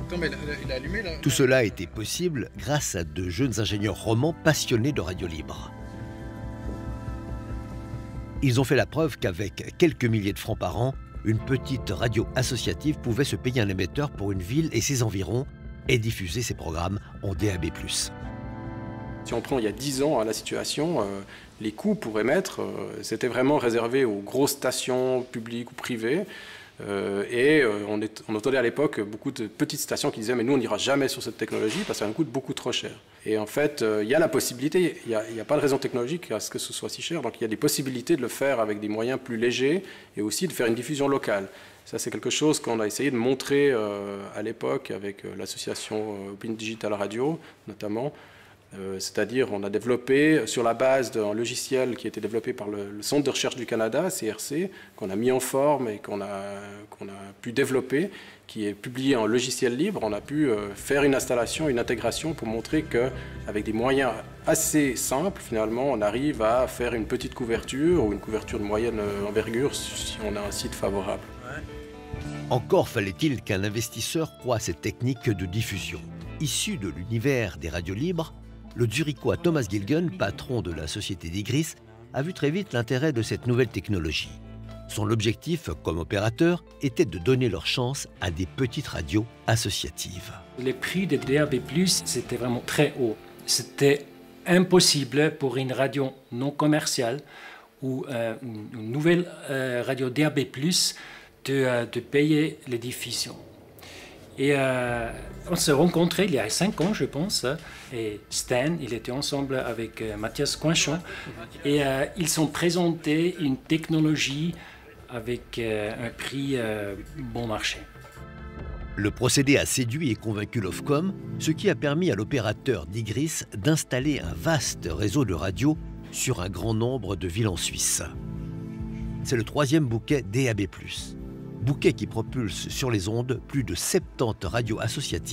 Attends, mais il a allumé là. Tout cela a été possible grâce à de jeunes ingénieurs romans passionnés de radio libre. Ils ont fait la preuve qu'avec quelques milliers de francs par an, une petite radio associative pouvait se payer un émetteur pour une ville et ses environs et diffuser ses programmes en DAB+. Si on prend il y a 10 ans la situation, les coûts pour émettre, c'était vraiment réservé aux grosses stations publiques ou privées. On entendait à l'époque beaucoup de petites stations qui disaient « mais nous on n'ira jamais sur cette technologie parce que ça nous coûte beaucoup trop cher ». Et en fait, il y a la possibilité, il n'y a pas de raison technologique à ce que ce soit si cher, donc il y a des possibilités de le faire avec des moyens plus légers et aussi de faire une diffusion locale. Ça c'est quelque chose qu'on a essayé de montrer à l'époque avec l'association Open Digital Radio notamment. C'est-à-dire on a développé sur la base d'un logiciel qui a été développé par le Centre de recherche du Canada, CRC, qu'on a mis en forme et qu'on a pu développer, qui est publié en logiciel libre. On a pu faire une installation, une intégration pour montrer qu'avec des moyens assez simples, finalement, on arrive à faire une petite couverture ou une couverture de moyenne envergure si on a un site favorable. Encore fallait-il qu'un investisseur croie à cette technique de diffusion. Issu de l'univers des radios libres, le Zurichois Thomas Gilgen, patron de la société d'Igris, a vu très vite l'intérêt de cette nouvelle technologie. Son objectif, comme opérateur, était de donner leur chance à des petites radios associatives. Les prix des DAB+, c'était vraiment très haut. C'était impossible pour une radio non commerciale ou une nouvelle radio DAB+, de payer les diffusions. Et on s'est rencontrés il y a 5 ans, je pense, et Stan, il était ensemble avec Mathias Coinchon, et ils ont présenté une technologie avec un prix bon marché. Le procédé a séduit et convaincu l'Ofcom, ce qui a permis à l'opérateur d'Igris d'installer un vaste réseau de radios sur un grand nombre de villes en Suisse. C'est le 3e bouquet DAB+. Bouquet qui propulse sur les ondes plus de 70 radios associatives